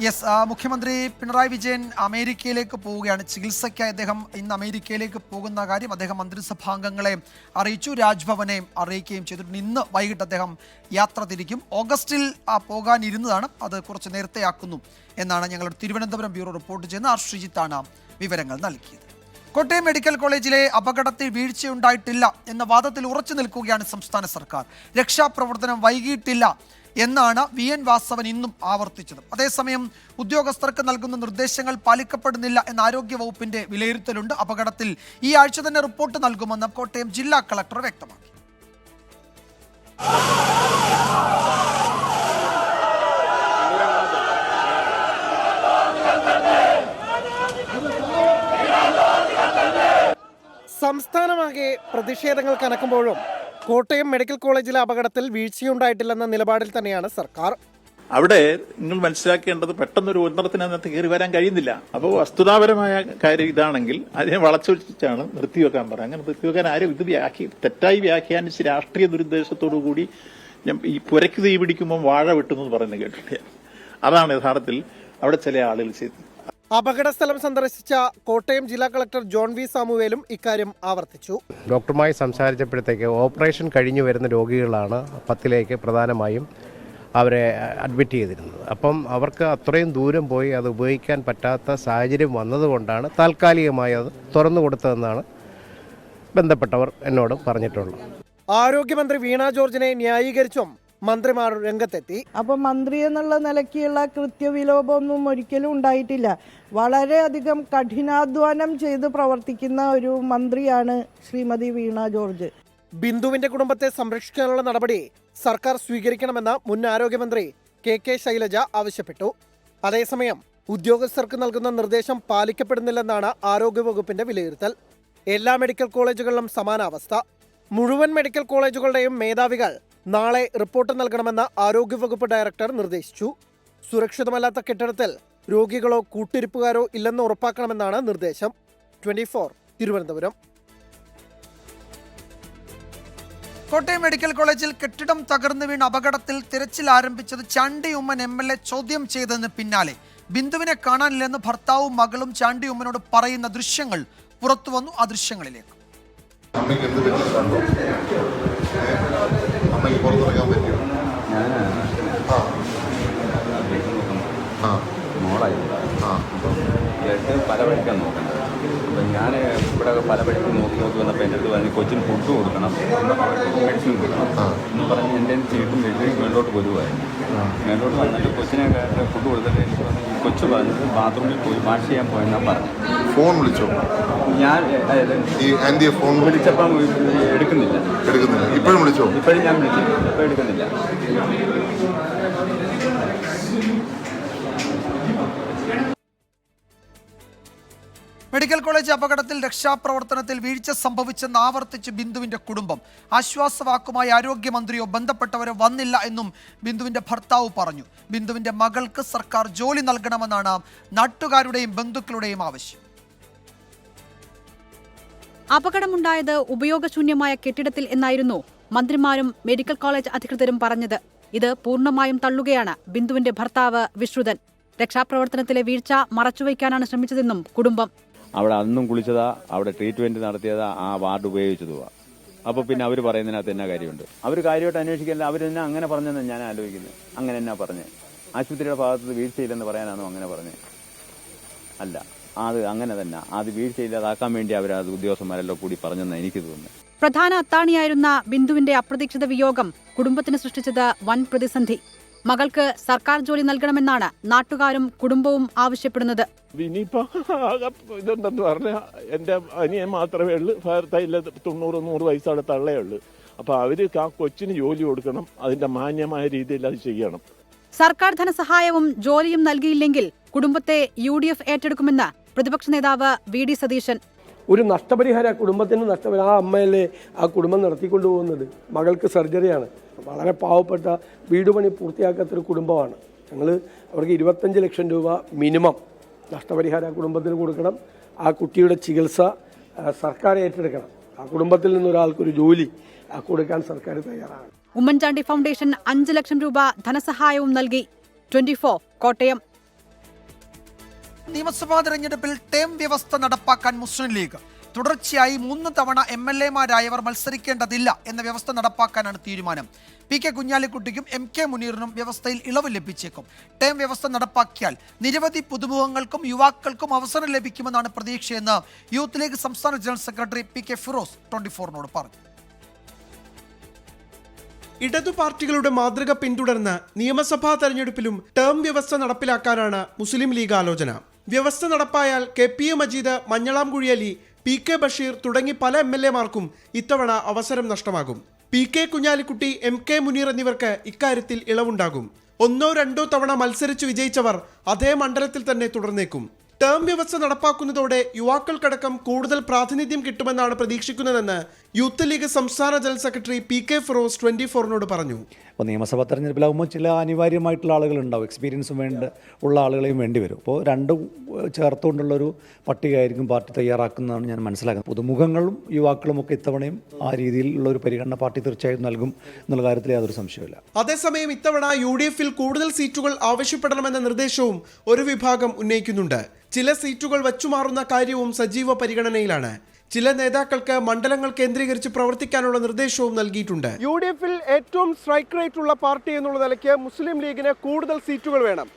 യെസ്, മുഖ്യമന്ത്രി പിണറായി വിജയൻ അമേരിക്കയിലേക്ക് പോവുകയാണ്. ചികിത്സയ്ക്കായി അദ്ദേഹം ഇന്ന് അമേരിക്കയിലേക്ക് പോകുന്ന കാര്യം അദ്ദേഹം മന്ത്രിസഭാംഗങ്ങളെ അറിയിച്ചു, രാജ്ഭവനെ അറിയിക്കുകയും ചെയ്തിട്ടുണ്ട്. ഇന്ന് വൈകിട്ട് അദ്ദേഹം യാത്ര തിരിക്കും. ഓഗസ്റ്റിൽ പോകാനിരുന്നതാണ്, അത് കുറച്ച് നേരത്തെയാക്കുന്നു എന്നാണ് ഞങ്ങളുടെ തിരുവനന്തപുരം ബ്യൂറോ റിപ്പോർട്ട് ചെയ്യുന്ന ശ്രീജിത്താണ് വിവരങ്ങൾ നൽകിയത്. കോട്ടയം മെഡിക്കൽ കോളേജിലെ അപകടത്തിൽ വീഴ്ചയുണ്ടായിട്ടില്ല എന്ന വാദത്തിൽ ഉറച്ചു നിൽക്കുകയാണ് സംസ്ഥാന സർക്കാർ. രക്ഷാപ്രവർത്തനം വൈകിയിട്ടില്ല എന്നാണ് VN വാസവൻ ഇന്നും ആവർത്തിച്ചത്. അതേസമയം ഉദ്യോഗസ്ഥർക്ക് നൽകുന്ന നിർദ്ദേശങ്ങൾ പാലിക്കപ്പെടുന്നില്ല എന്ന ആരോഗ്യവകുപ്പിന്റെ വിലയിരുത്തലുണ്ട്. അപകടത്തിൽ ഈ ആഴ്ച തന്നെ റിപ്പോർട്ട് നൽകുമെന്ന് കോട്ടയം ജില്ലാ കളക്ടർ വ്യക്തമാക്കി. സംസ്ഥാനമാകെ പ്രതിഷേധങ്ങൾ കനക്കുമ്പോഴും കോട്ടയം മെഡിക്കൽ കോളേജിലെ അപകടത്തിൽ വീഴ്ചയുണ്ടായിട്ടില്ലെന്ന നിലപാടിൽ തന്നെയാണ് സർക്കാർ. അവിടെ നിങ്ങൾ മനസ്സിലാക്കേണ്ടത് പെട്ടെന്നൊരു ഉന്നതത്തിനകത്ത് കയറി വരാൻ കഴിയുന്നില്ല. അപ്പോൾ വസ്തുതാപരമായ കാര്യം ഇതാണെങ്കിൽ അതിനെ വളച്ചൊഴിച്ചാണ് നിർത്തിവെക്കാൻ പറയുക. അങ്ങനെ നിർത്തിവെക്കാൻ ആരും തെറ്റായി വ്യാഖ്യാനിച്ച് രാഷ്ട്രീയ ദുരുദ്ദേശത്തോടു കൂടി ഈ പുരയ്ക്ക് തീ പിടിക്കുമ്പോൾ വാഴ വെട്ടുന്നു പറയുന്നത് കേട്ടിട്ടില്ല. അതാണ് യഥാർത്ഥത്തിൽ അവിടെ ചില ആളുകൾ ചെയ്തത്. അപകടസ്ഥലം സന്ദർശിച്ച കോട്ടയം ജില്ലാ കളക്ടർ ജോൺ വി സാമുവേലും ഇക്കാര്യം ആവർത്തിച്ചു. ഡോക്ടറുമായി സംസാരിച്ചപ്പോഴത്തേക്ക് ഓപ്പറേഷൻ കഴിഞ്ഞു വരുന്ന രോഗികളാണ് 10ലേക്ക് പ്രധാനമായും അവരെ അഡ്മിറ്റ് ചെയ്തിരുന്നത്. അപ്പം അവർക്ക് അത്രയും ദൂരം പോയി അത് ഉപയോഗിക്കാൻ പറ്റാത്ത സാഹചര്യം വന്നതുകൊണ്ടാണ് താൽക്കാലികമായി അത് തുറന്നു കൊടുത്തതെന്നാണ് ബന്ധപ്പെട്ടവർ എന്നോട് പറഞ്ഞിട്ടുള്ളത്. ആരോഗ്യമന്ത്രി വീണ ജോർജിനെ ന്യായീകരിച്ചും മന്ത്രിമാർ രംഗത്തെത്തി. അപ്പം മന്ത്രി എന്നുള്ള നിലയ്ക്കുള്ള കൃത്യവിലോപമൊന്നും ഒരിക്കലും ഉണ്ടായിട്ടില്ല. വളരെയധികം കഠിനാധ്വാനം ചെയ്ത് പ്രവർത്തിക്കുന്ന ഒരു മന്ത്രിയാണ് ശ്രീമതി വീണ ജോർജ്. ബിന്ദുവിന്റെ കുടുംബത്തെ സംരക്ഷിക്കാനുള്ള നടപടി സർക്കാർ സ്വീകരിക്കണമെന്ന് മുൻ ആരോഗ്യമന്ത്രി KK ശൈലജ ആവശ്യപ്പെട്ടു. അതേസമയം ഉദ്യോഗസ്ഥർക്ക് നൽകുന്ന നിർദ്ദേശം പാലിക്കപ്പെടുന്നില്ലെന്നാണ് ആരോഗ്യവകുപ്പിന്റെ വിലയിരുത്തൽ. എല്ലാ മെഡിക്കൽ കോളേജുകളിലും സമാനാവസ്ഥ. മുഴുവൻ മെഡിക്കൽ കോളേജുകളുടെയും മേധാവികൾ നാളെ റിപ്പോർട്ട് നൽകണമെന്ന് ആരോഗ്യവകുപ്പ് ഡയറക്ടർ നിർദ്ദേശിച്ചു. സുരക്ഷിതമല്ലാത്ത കെട്ടിടത്തിൽ രോഗികളോ കൂട്ടിരിപ്പുകാരോ ഇല്ലെന്ന് ഉറപ്പാക്കണമെന്നാണ് നിർദ്ദേശം. 24 തിരുവനന്തപുരം. കോട്ടയം മെഡിക്കൽ കോളേജിൽ കെട്ടിടം തകർന്നു വീണ അപകടത്തിൽ തിരച്ചിൽ ആരംഭിച്ചത് ചാണ്ടി ഉമ്മൻ MLA ചോദ്യം ചെയ്തതിന് പിന്നാലെ ബിന്ദുവിനെ കാണാനില്ലെന്ന് ഭർത്താവും മകളും ചാണ്ടി ഉമ്മനോട് പറയുന്ന ദൃശ്യങ്ങൾ പുറത്തു വന്നു. ആ ദൃശ്യങ്ങളിലേക്ക്. അമ്മയ്ക്ക് എന്ത് പറ്റിയിട്ടുണ്ടോ? അമ്മയ്ക്ക് പുറത്തിറങ്ങാൻ പറ്റുമോ? മോളായി അപ്പം ബ്ലഡ് പല വഴിക്കാണ് നോക്കേണ്ടത്. അപ്പം ഞാൻ ഇവിടെ പല വഴിക്ക് നോക്കി വന്നപ്പോൾ എൻ്റെ അടുത്ത് പറഞ്ഞ് കൊച്ചിന് ഫുഡ് കൊടുക്കണം, മെഡിസിൻ കൊടുക്കണം എന്ന് പറഞ്ഞ് എൻ്റെ ചീട്ടും വെച്ച് മേലോട്ട് വരുമായിരുന്നു. മേലോട്ട് വന്നിട്ട് കൊച്ചിനെ ഫുഡ് കൊടുത്തിട്ട് എനിക്ക് ഈ കൊച്ചു പറഞ്ഞത് ബാത്റൂമിൽ പോയി വാഷ് ചെയ്യാൻ പോയെന്നാണ് പറഞ്ഞു. ഫോൺ വിളിച്ചോ? ഞാൻ ആൻറ്റിയെ ഫോൺ വിളിച്ചപ്പം എടുക്കുന്നില്ല. ഇപ്പോഴും വിളിച്ചോ? ഇപ്പോഴും ഞാൻ വിളിച്ചു, ഇപ്പോൾ എടുക്കുന്നില്ല. മെഡിക്കൽ കോളേജ് അപകടത്തിൽ രക്ഷാപ്രവർത്തനത്തിൽ വീഴ്ച സംഭവിച്ചെന്ന് ആവർത്തിച്ച് ബിന്ദുവിന്റെ കുടുംബം. ആശ്വാസവാക്കുമായി ആരോഗ്യമന്ത്രിയോ ബന്ധപ്പെട്ടവരോ വന്നില്ല എന്നും ബിന്ദുവിന്റെ ഭർത്താവ് പറഞ്ഞു. ബിന്ദുവിന്റെ മകൾക്ക് സർക്കാർ ജോലി നൽകണമെന്നാണ് നാട്ടുകാരുടെയും ബന്ധുക്കളുടെയും ആവശ്യം. അപകടമുണ്ടായത് ഉപയോഗശൂന്യമായ കെട്ടിടത്തിൽ എന്നായിരുന്നു മന്ത്രിമാരും മെഡിക്കൽ കോളേജ് അധികൃതരും പറഞ്ഞത്. ഇത് പൂർണ്ണമായും തള്ളുകയാണ് ബിന്ദുവിന്റെ ഭർത്താവ് വിശ്രുതൻ. രക്ഷാപ്രവർത്തനത്തിലെ വീഴ്ച മറച്ചുവയ്ക്കാനാണ് ശ്രമിച്ചതെന്നും കുടുംബം. അവിടെ അന്നും കുളിച്ചതാ, അവിടെ ട്രീറ്റ്മെന്റ് നടത്തിയതാ, ആ വാർഡ് ഉപയോഗിച്ചതുവാ. അപ്പോൾ പിന്നെ അവർ പറയുന്നതിനകത്ത് എന്നാ കാര്യമുണ്ട്? അവർ കാര്യമായിട്ട് അന്വേഷിക്കില്ല. അവർ തന്നെ അങ്ങനെ പറഞ്ഞെന്ന് ഞാൻ ആലോചിക്കുന്നത്. അങ്ങനെ എന്നാ പറഞ്ഞേ? ആശുപത്രിയുടെ ഭാഗത്ത് വീഴ്ചയില്ലെന്ന് പറയാനാണോ അങ്ങനെ പറഞ്ഞേ? അല്ല, അത് അങ്ങനെ തന്നെ. അത് വീഴ്ചയില്ലാതാക്കാൻ വേണ്ടി അവരത് ഉദ്യോഗസ്ഥന്മാരെല്ലാം കൂടി പറഞ്ഞെന്ന് എനിക്ക് തോന്നുന്നു. പ്രധാന അത്താണിയായിരുന്ന ബിന്ദുവിന്റെ അപ്രതീക്ഷിത വിയോഗം കുടുംബത്തിന് സൃഷ്ടിച്ചത് വൻ പ്രതിസന്ധി. മകൾക്ക് സർക്കാർ ജോലി നൽകണമെന്നാണ് നാട്ടുകാരും കുടുംബവും ആവശ്യപ്പെടുന്നത്. ഇനിയിപ്പോ ഇതെന്തെന്ന് പറഞ്ഞാൽ എന്റെ അനിയൻ മാത്രമേ ഉള്ളൂ. ഭർത്താവില്ല, 90-100 വയസ്സുള്ള തള്ളേ ഉള്ളൂ. അപ്പൊ അവര് ആ കൊച്ചിന് ജോലി കൊടുക്കണം. അതിന്റെ മാന്യമായ രീതിയിൽ അത് ചെയ്യണം. സർക്കാർ ധനസഹായവും ജോലിയും നൽകിയില്ലെങ്കിൽ കുടുംബത്തെ UDF ഏറ്റെടുക്കുമെന്ന് പ്രതിപക്ഷ നേതാവ് VD സതീശൻ. ഒരു നഷ്ടപരിഹാരം കുടുംബത്തിന് നഷ്ടപരിഹാരം. ആ അമ്മയല്ലേ ആ കുടുംബം നടത്തിക്കൊണ്ടുപോകുന്നത്. മകൾക്ക് സർജറിയാണ്. വളരെ പാവപ്പെട്ട വീട് പണി പൂർത്തിയാക്കാത്തൊരു കുടുംബമാണ്. ഞങ്ങൾ അവർക്ക് 25 ലക്ഷം രൂപ മിനിമം നഷ്ടപരിഹാരം ആ കുടുംബത്തിന് കൊടുക്കണം. ആ കുട്ടിയുടെ ചികിത്സ സർക്കാർ ഏറ്റെടുക്കണം. ആ കുടുംബത്തിൽ നിന്നൊരാൾക്കൊരു ജോലി കൊടുക്കാൻ സർക്കാർ തയ്യാറാണ്. ഉമ്മൻചാണ്ടി ഫൗണ്ടേഷൻ 5 ലക്ഷം രൂപ ധനസഹായവും നൽകി. 24 കോട്ടയം. നിയമസഭാ തെരഞ്ഞെടുപ്പിൽ ടേം വ്യവസ്ഥ നടപ്പാക്കാൻ മുസ്ലിം ലീഗ്. തുടർച്ചയായി 3 തവണ MLA-മാരായവർ മത്സരിക്കേണ്ടതില്ല എന്ന വ്യവസ്ഥ നടപ്പാക്കാനാണ് തീരുമാനം. PK കുഞ്ഞാലിക്കുട്ടിക്കും MK മുനീറിനും വ്യവസ്ഥയിൽ ഇളവ് ലഭിച്ചേക്കും. ടേം വ്യവസ്ഥ നടപ്പാക്കിയാൽ നിരവധി പുതുമുഖങ്ങൾക്കും യുവാക്കൾക്കും അവസരം ലഭിക്കുമെന്നാണ് പ്രതീക്ഷയെന്ന് യൂത്ത് ലീഗ് സംസ്ഥാന ജനറൽ സെക്രട്ടറി PK ഫിറോസ് 24-നോട് പറഞ്ഞു. ഇടതു പാർട്ടികളുടെ മാതൃക പിന്തുടർന്ന് നിയമസഭാ തെരഞ്ഞെടുപ്പിലും ടേം വ്യവസ്ഥ നടപ്പിലാക്കാനാണ് മുസ്ലിം ലീഗ് ആലോചന. വ്യവസ്ഥ നടപ്പായാൽ KP മജീദ്, മഞ്ഞളാംകുഴി അലി, PK ബഷീർ തുടങ്ങി പല MLA-മാർക്കും ഇത്തവണ അവസരം നഷ്ടമാകും. PK കുഞ്ഞാലിക്കുട്ടി, MK മുനീർ എന്നിവർക്ക് ഇക്കാര്യത്തിൽ ഇളവുണ്ടാകും. 1-2 തവണ മത്സരിച്ച് വിജയിച്ചവർ അതേ മണ്ഡലത്തിൽ തന്നെ തുടർന്നേക്കും. ടേം വ്യവസ്ഥ നടപ്പാക്കുന്നതോടെ യുവാക്കൾക്കടക്കം കൂടുതൽ പ്രാതിനിധ്യം കിട്ടുമെന്നാണ് പ്രതീക്ഷിക്കുന്നതെന്ന് യൂത്ത് ലീഗ് സംസ്ഥാന ജനറൽ സെക്രട്ടറി PK ഫിറോസ് 24-നോട് പറഞ്ഞു. അപ്പോൾ നിയമസഭാ തെരഞ്ഞെടുപ്പിലാകുമ്പോൾ ചില അനിവാര്യമായിട്ടുള്ള ആളുകളുണ്ടാവും, എക്സ്പീരിയൻസും ഉള്ള ആളുകളെയും വേണ്ടി വരും. അപ്പോൾ രണ്ടും ചേർത്തുകൊണ്ടുള്ളൊരു പട്ടികയായിരിക്കും പാർട്ടി തയ്യാറാക്കുന്നതാണ് ഞാൻ മനസ്സിലാക്കുന്നത്. പുതുമുഖങ്ങളും യുവാക്കളും ഒക്കെ ഇത്തവണയും ആ രീതിയിലുള്ള ഒരു പരിഗണന പാർട്ടി തീർച്ചയായും നൽകും എന്നുള്ള കാര്യത്തിൽ യാതൊരു സംശയമില്ല. അതേസമയം ഇത്തവണ UDF-ൽ കൂടുതൽ സീറ്റുകൾ ആവശ്യപ്പെടണമെന്ന നിർദ്ദേശവും ഒരു വിഭാഗം ഉന്നയിക്കുന്നുണ്ട്. ചില സീറ്റുകൾ വച്ചുമാറുന്ന കാര്യവും സജീവ പരിഗണനയിലാണ്. ചില നേതാക്കൾക്ക് മണ്ഡലങ്ങൾ കേന്ദ്രീകരിച്ച് പ്രവർത്തിക്കാനുള്ള നിർദ്ദേശവും നൽകിയിട്ടുണ്ട്. UDF-ൽ ഏറ്റവും സ്ട്രൈക്ക് റേറ്റ് ഉള്ള പാർട്ടി എന്നുള്ള നിലയ്ക്ക് മുസ്ലിം ലീഗിന് കൂടുതൽ സീറ്റുകൾ വേണം.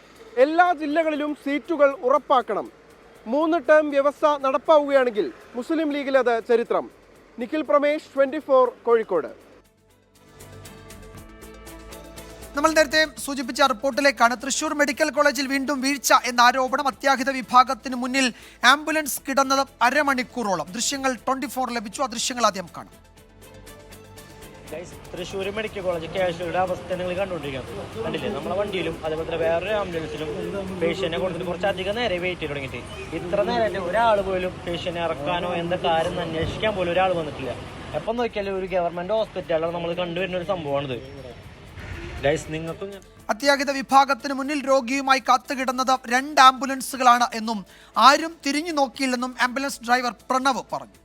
എല്ലാ ജില്ലകളിലും സീറ്റുകൾ ഉറപ്പാക്കണം. 3 ടേം വ്യവസ്ഥ നടപ്പാവുകയാണെങ്കിൽ മുസ്ലിം ലീഗിൽ അത് ചരിത്രം. നിഖിൽ പ്രമേഷ്, 24 കോഴിക്കോട്. നമ്മൾ നേരത്തെ സൂചിപ്പിച്ച റിപ്പോർട്ടിലേക്കാണ്. തൃശൂർ മെഡിക്കൽ കോളേജിൽ വീണ്ടും വീഴ്ച എന്ന ആരോപണം. അത്യാഹിത വിഭാഗത്തിന് മുന്നിൽ ആംബുലൻസ് കിടന്നത് അരമണിക്കൂറോളം. ദൃശ്യങ്ങൾ 24 ലഭിച്ചു. ആ ദൃശ്യങ്ങൾ ആദ്യം കാണാം. തൃശ്ശൂർ മെഡിക്കൽ കോളേജ് കാഷ്വാലിറ്റിയുടെ അവസ്ഥ നിങ്ങൾ കണ്ടുകൊണ്ടിരിക്കുന്നത് കണ്ടില്ലേ? നമ്മളെ വണ്ടിയിലും അതേപോലെ തന്നെ വേറൊരു ആംബുലൻസിലും പേഷ്യന്റിനെ കൊടുത്തിട്ട് കുറച്ചധികം നേരെ വെയിറ്റ് ചെയ്ത് തുടങ്ങിയിട്ട് ഇത്ര നേരമായിട്ട് ഒരാൾ പോലും പേഷ്യന്റിനെ ഇറക്കാനോ എന്താ കാര്യം അന്വേഷിക്കാൻ പോലും ഒരാൾ വന്നിട്ടില്ല. എപ്പം നോക്കിയാലും ഒരു ഗവൺമെന്റ് ഹോസ്പിറ്റലാണ് നമ്മൾ കണ്ടുവരുന്ന ഒരു സംഭവമാണിത്. അത്യാഹിത വിഭാഗത്തിന് മുന്നിൽ രോഗിയുമായി കാത്തുകിടന്നത് 2 ആംബുലൻസുകളാണ് എന്നും ആരും തിരിഞ്ഞു നോക്കിയില്ലെന്നും ആംബുലൻസ് ഡ്രൈവർ പ്രണവ് പറഞ്ഞു.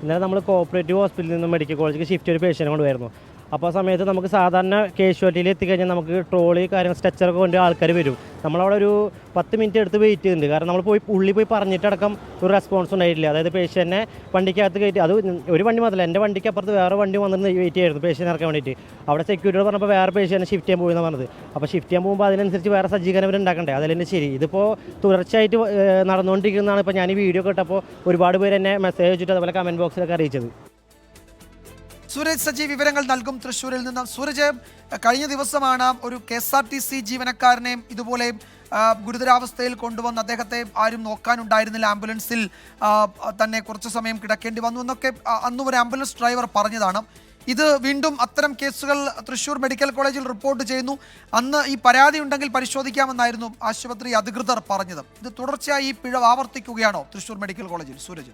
ഇന്നലെ നമ്മൾ കോഓപ്പറേറ്റീവ് ഹോസ്പിറ്റലിൽ നിന്ന് മെഡിക്കൽ കോളേജിലേക്ക് ഷിഫ്റ്റ് ഒരു പേഷ്യനെ കൊണ്ടുവരുന്നു. അപ്പോൾ ആ സമയത്ത് നമുക്ക് സാധാരണ കാഷ്വാലിറ്റിയിൽ എത്തിക്കഴിഞ്ഞാൽ നമുക്ക് ട്രോളി കാര്യങ്ങൾ സ്ട്രെച്ചറൊക്കെ കൊണ്ട് ആൾക്കാർ വരും. നമ്മളവിടെ ഒരു 10 മിനിറ്റ് എടുത്ത് വെയിറ്റ് ചെയ്യുന്നുണ്ട്. കാരണം നമ്മൾ ഉള്ളിൽ പോയി പറഞ്ഞിട്ടടക്കം ഒരു റെസ്പോൺസ് ഉണ്ടായിട്ടില്ല. അതായത് പേഷ്യനെ വണ്ടിക്കകത്ത് കയറ്റി, അത് ഒരു വണ്ടി മാത്രമല്ല, എൻ്റെ വണ്ടിക്ക് അപ്പുറത്ത് വേറെ വണ്ടി വന്നിട്ട് വെയിറ്റ് ചെയ്യായിരുന്നു പേഷ്യനെ ഇറക്കാൻ വേണ്ടിയിട്ട്. അവിടെ സെക്യൂരിറ്റി പറഞ്ഞപ്പോൾ വേറെ പേഷ്യനെ ഷിഫ്റ്റ് ചെയ്യാൻ പോയി എന്നാണ് പറഞ്ഞത്. അപ്പോൾ ഷിഫ്റ്റ് ചെയ്യാൻ പോകുമ്പോൾ അതിനനുസരിച്ച് വേറെ സജ്ജീകരണം ഉണ്ടാക്കണ്ടേ? അതിലെന്നെ ശരി. ഇതിപ്പോൾ തുടർച്ചയായിട്ട് നടന്നുകൊണ്ടിരിക്കുന്നതാണ്. ഇപ്പോൾ ഞാൻ ഈ വീഡിയോ കേട്ടപ്പോൾ ഒരുപാട് പേര് എന്നെ മെസ്സേജ് വെച്ചിട്ട് അതുപോലെ കമൻറ്റ് ബോക്സിലൊക്കെ അറിയിച്ചത്. സൂരജ് സജി വിവരങ്ങൾ നൽകും തൃശ്ശൂരിൽ നിന്ന്. സൂരജ്, കഴിഞ്ഞ ദിവസമാണ് ഒരു KSRTC ജീവനക്കാരനെ ഇതുപോലെ ഗുരുതരാവസ്ഥയിൽ കൊണ്ടുവന്ന് അദ്ദേഹത്തെ ആരും നോക്കാനുണ്ടായിരുന്നില്ല, ആംബുലൻസിൽ തന്നെ കുറച്ച് സമയം കിടക്കേണ്ടി വന്നു എന്നൊക്കെ അന്ന് ഒരു ആംബുലൻസ് ഡ്രൈവർ പറഞ്ഞതാണ്. ഇത് വീണ്ടും അത്തരം കേസുകൾ തൃശൂർ മെഡിക്കൽ കോളേജിൽ റിപ്പോർട്ട് ചെയ്യുന്നു. അന്ന് ഈ പരാതി ഉണ്ടെങ്കിൽ പരിശോധിക്കാമെന്നായിരുന്നു ആശുപത്രി അധികൃതർ പറഞ്ഞത്. ഇത് തുടർച്ചയായി ഈ പിഴവ് ആവർത്തിക്കുകയാണോ തൃശൂർ മെഡിക്കൽ കോളേജിൽ? സൂരജ്.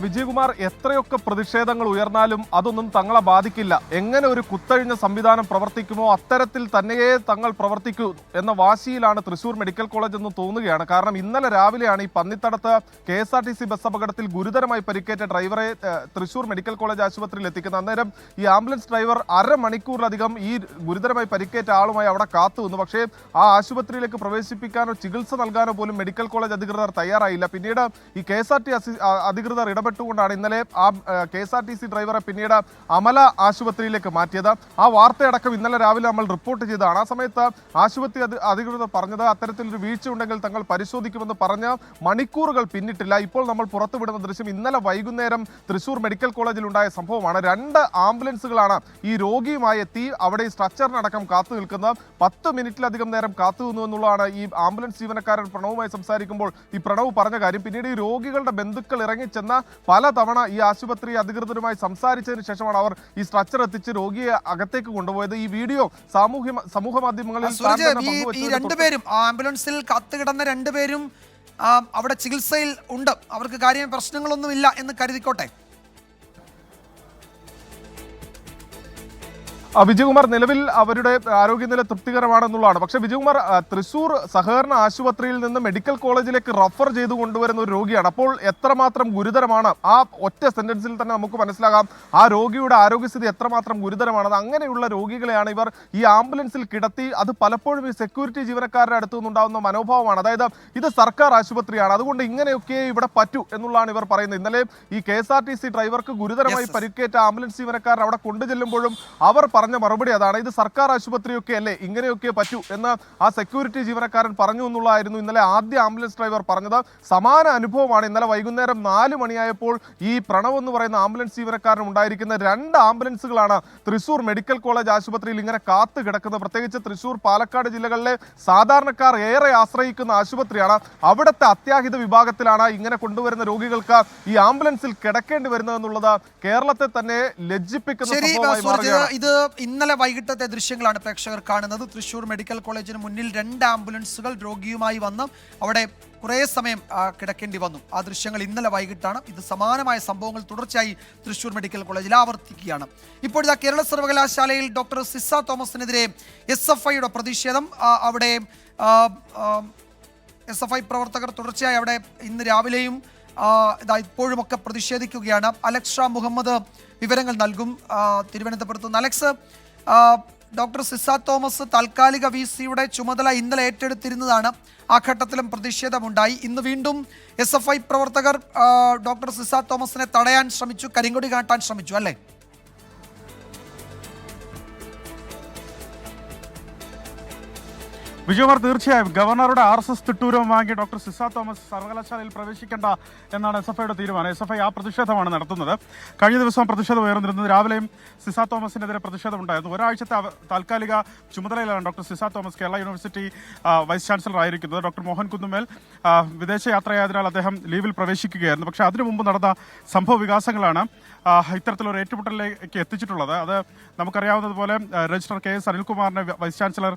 വിജയകുമാർ, എത്രയൊക്കെ പ്രതിഷേധങ്ങൾ ഉയർന്നാലും അതൊന്നും തങ്ങളെ ബാധിക്കില്ല. എങ്ങനെ ഒരു കുത്തഴിഞ്ഞ സംവിധാനം പ്രവർത്തിക്കുമോ അത്തരത്തിൽ തന്നെയേ തങ്ങൾ പ്രവർത്തിക്കൂ എന്ന വാശിയിലാണ് തൃശൂർ മെഡിക്കൽ കോളേജ് എന്ന് തോന്നുകയാണ്. കാരണം ഇന്നലെ രാവിലെയാണ് ഈ പന്നിത്തടത്ത് KSRTC ബസ് അപകടത്തിൽ ഗുരുതരമായി പരിക്കേറ്റ ഡ്രൈവറെ തൃശൂർ മെഡിക്കൽ കോളേജ് ആശുപത്രിയിൽ എത്തിക്കുന്നത്. അന്നേരം ഈ ആംബുലൻസ് ഡ്രൈവർ അരമണിക്കൂറിലധികം ഈ ഗുരുതരമായി പരിക്കേറ്റ ആളുമായി അവിടെ കാത്തു നിന്നു. പക്ഷേ ആ ആശുപത്രിയിലേക്ക് പ്രവേശിപ്പിക്കാനോ ചികിത്സ നൽകാനോ പോലും മെഡിക്കൽ കോളേജ് അധികൃതർ തയ്യാറായില്ല. പിന്നീട് ഈ KSRTC അധികൃതർ ഇടപെട്ടുകൊണ്ടാണ് ഇന്നലെ ആ KSRTC ഡ്രൈവറെ പിന്നീട് അമല ആശുപത്രിയിലേക്ക് മാറ്റിയത്. ആ വാർത്തയടക്കം ഇന്നലെ രാവിലെ നമ്മൾ റിപ്പോർട്ട് ചെയ്തതാണ്. ആ സമയത്ത് ആശുപത്രി അധികൃതർ പറഞ്ഞത് അത്തരത്തിലൊരു വീഴ്ച ഉണ്ടെങ്കിൽ തങ്ങൾ പരിശോധിക്കുമെന്ന് പറഞ്ഞ് മണിക്കൂറുകൾ പിന്നിട്ടില്ല. ഇപ്പോൾ നമ്മൾ പുറത്തുവിടുന്ന ദൃശ്യം ഇന്നലെ വൈകുന്നേരം തൃശൂർ മെഡിക്കൽ കോളേജിൽ ഉണ്ടായ സംഭവമാണ്. 2 ആംബുലൻസുകളാണ് ഈ രോഗിയുമായി എത്തി അവിടെ സ്ട്രക്ചറിനടക്കം കാത്തു നിൽക്കുന്നത്. 10 മിനിറ്റിലധികം നേരം കാത്തു നിന്നു എന്നുള്ളതാണ് ഈ ആംബുലൻസ് ജീവനക്കാരൻ പ്രണവുമായി സംസാരിക്കുമ്പോൾ ഈ പ്രണവ് പറഞ്ഞ കാര്യം. പിന്നീട് ഈ രോഗികളുടെ ബന്ധുക്കൾ ഇറങ്ങിച്ചെന്ന പലതവണ ഈ ആശുപത്രി അധികൃതരുമായി സംസാരിച്ചതിന് ശേഷമാണ് അവർ ഈ സ്ട്രക്ചർ എത്തിച്ച് രോഗിയെ അകത്തേക്ക് കൊണ്ടുപോയത്. ഈ വീഡിയോ സമൂഹ മാധ്യമങ്ങളിൽ ഈ രണ്ടുപേരും ആംബുലൻസിൽ കാത്തുകിടന്ന രണ്ടുപേരും അവിടെ ചികിത്സയിൽ ഉണ്ട്, അവർക്ക് കാര്യമായ പ്രശ്നങ്ങളൊന്നുമില്ല എന്ന് കരുതിക്കോട്ടെ. വിജയകുമാർ, നിലവിൽ അവരുടെ ആരോഗ്യനില തൃപ്തികരമാണെന്നുള്ളതാണ്. പക്ഷേ വിജയകുമാർ, തൃശൂർ സഹകരണ ആശുപത്രിയിൽ നിന്ന് മെഡിക്കൽ കോളേജിലേക്ക് റഫർ ചെയ്തു കൊണ്ടുവരുന്ന ഒരു രോഗിയാണ്. അപ്പോൾ എത്രമാത്രം ഗുരുതരമാണ് ആ ഒറ്റ സെന്റൻസിൽ തന്നെ നമുക്ക് മനസ്സിലാകാം ആ രോഗിയുടെ ആരോഗ്യസ്ഥിതി എത്രമാത്രം ഗുരുതരമാണെന്ന്. അങ്ങനെയുള്ള രോഗികളെയാണ് ഇവർ ഈ ആംബുലൻസിൽ കിടത്തി. അത് പലപ്പോഴും ഈ സെക്യൂരിറ്റി ജീവനക്കാരുടെ അടുത്തു നിന്നുണ്ടാകുന്ന മനോഭാവമാണ്. അതായത് ഇത് സർക്കാർ ആശുപത്രിയാണ്, അതുകൊണ്ട് ഇങ്ങനെയൊക്കെ ഇവിടെ പറ്റൂ എന്നുള്ളതാണ് ഇവർ പറയുന്നത്. ഇന്നലെ ഈ KSRTC ഡ്രൈവർക്ക് ഗുരുതരമായി പരിക്കേറ്റ ആംബുലൻസ് ജീവനക്കാരൻ അവിടെ കൊണ്ടുചെല്ലുമ്പോഴും അവർ പറഞ്ഞ മറുപടി അതാണ്. ഇത് സർക്കാർ ആശുപത്രിയൊക്കെ അല്ലേ, ഇങ്ങനെയൊക്കെ പറ്റൂ എന്ന് ആ സെക്യൂരിറ്റി ജീവനക്കാരൻ പറഞ്ഞു എന്നുള്ളതായിരുന്നു ഇന്നലെ ആദ്യ ആംബുലൻസ് ഡ്രൈവർ പറഞ്ഞത്. സമാന അനുഭവമാണ് ഇന്നലെ വൈകുന്നേരം 4 മണിയായപ്പോൾ ഈ പ്രണവ് എന്ന് പറയുന്ന ആംബുലൻസ് ജീവനക്കാരൻ ഉണ്ടായിരിക്കുന്ന 2 ആംബുലൻസുകളാണ് തൃശൂർ മെഡിക്കൽ കോളേജ് ആശുപത്രിയിൽ ഇങ്ങനെ കാത്തു കിടക്കുന്നത്. പ്രത്യേകിച്ച് തൃശൂർ, പാലക്കാട് ജില്ലകളിലെ സാധാരണക്കാർ ഏറെ ആശ്രയിക്കുന്ന ആശുപത്രിയാണ്. അവിടുത്തെ അത്യാഹിത വിഭാഗത്തിലാണ് ഇങ്ങനെ കൊണ്ടുവരുന്ന രോഗികൾക്ക് ഈ ആംബുലൻസിൽ കിടക്കേണ്ടി വരുന്നത് എന്നുള്ളത് കേരളത്തെ തന്നെ ലജ്ജിപ്പിക്കുന്ന സംഭവമായി മാറുകയാണ്. ഇന്നലെ വൈകിട്ടത്തെ ദൃശ്യങ്ങളാണ് പ്രേക്ഷകർ കാണുന്നത്. തൃശൂർ മെഡിക്കൽ കോളേജിന് മുന്നിൽ 2 ആംബുലൻസുകൾ രോഗിയുമായി വന്ന് അവിടെ കുറേ സമയം കിടക്കേണ്ടി വന്നു. ആ ദൃശ്യങ്ങൾ ഇന്നലെ വൈകിട്ടാണ്. ഇത് സമാനമായ സംഭവങ്ങൾ തുടർച്ചയായി തൃശൂർ മെഡിക്കൽ കോളേജിൽ ആവർത്തിക്കുകയാണ്. ഇപ്പോഴത്തെ കേരള സർവകലാശാലയിൽ ഡോക്ടർ സിസ തോമസിനെതിരെ SFIയുടെ പ്രതിഷേധം. അവിടെ SFI പ്രവർത്തകർ തുടർച്ചയായി അവിടെ ഇന്ന് രാവിലെയും ഇപ്പോഴുമൊക്കെ പ്രതിഷേധിക്കുകയാണ്. അലക്സ് ഷാ മുഹമ്മദ് വിവരങ്ങൾ നൽകും തിരുവനന്തപുരത്ത് നിന്ന്. അലക്സ്, ഡോക്ടർ സിസ തോമസ് താൽക്കാലിക VCയുടെ ചുമതല ഇന്നലെ ഏറ്റെടുത്തിരുന്നതാണ്. ആ ഘട്ടത്തിലും പ്രതിഷേധമുണ്ടായി. ഇന്ന് വീണ്ടും SFI പ്രവർത്തകർ ഡോക്ടർ സിസ തോമസിനെ തടയാൻ ശ്രമിച്ചു, കരിങ്കൊടി കാട്ടാൻ ശ്രമിച്ചു അല്ലേ? വിജയകുമാർ, തീർച്ചയായും ഗവർണറുടെ RSS തിട്ടൂരം വാങ്ങി ഡോക്ടർ സിസ തോമസ് സർവകലാശാലയിൽ പ്രവേശിക്കേണ്ട എന്നാണ് SFIയുടെ തീരുമാനം. SFI ആ പ്രതിഷേധമാണ് നടത്തുന്നത്. കഴിഞ്ഞ ദിവസം പ്രതിഷേധം ഉയർന്നിരുന്നത്. രാവിലെയും സിസ തോമസിനെതിരെ പ്രതിഷേധം ഉണ്ടായിരുന്നു. ഒരാഴ്ചത്തെ താൽക്കാലിക ചുമതലയിലാണ് doctor Ciza Thomas Kerala university vice chancellor ആയിരിക്കുന്നത്. ഡോക്ടർ മോഹൻ കുന്നുമേൽ വിദേശയാത്രയായതിനാൽ അദ്ദേഹം ലീവിൽ പ്രവേശിക്കുകയായിരുന്നു. പക്ഷേ അതിനു മുമ്പ് നടന്ന സംഭവ വികാസങ്ങളാണ് ഇത്തരത്തിലൊരു ഏറ്റുമുട്ടലിലേക്ക് എത്തിച്ചിട്ടുള്ളത്. അത് നമുക്കറിയാവുന്നതുപോലെ രജിസ്ട്രാർ KS അനിൽകുമാറിനെ വൈസ് ചാൻസലർ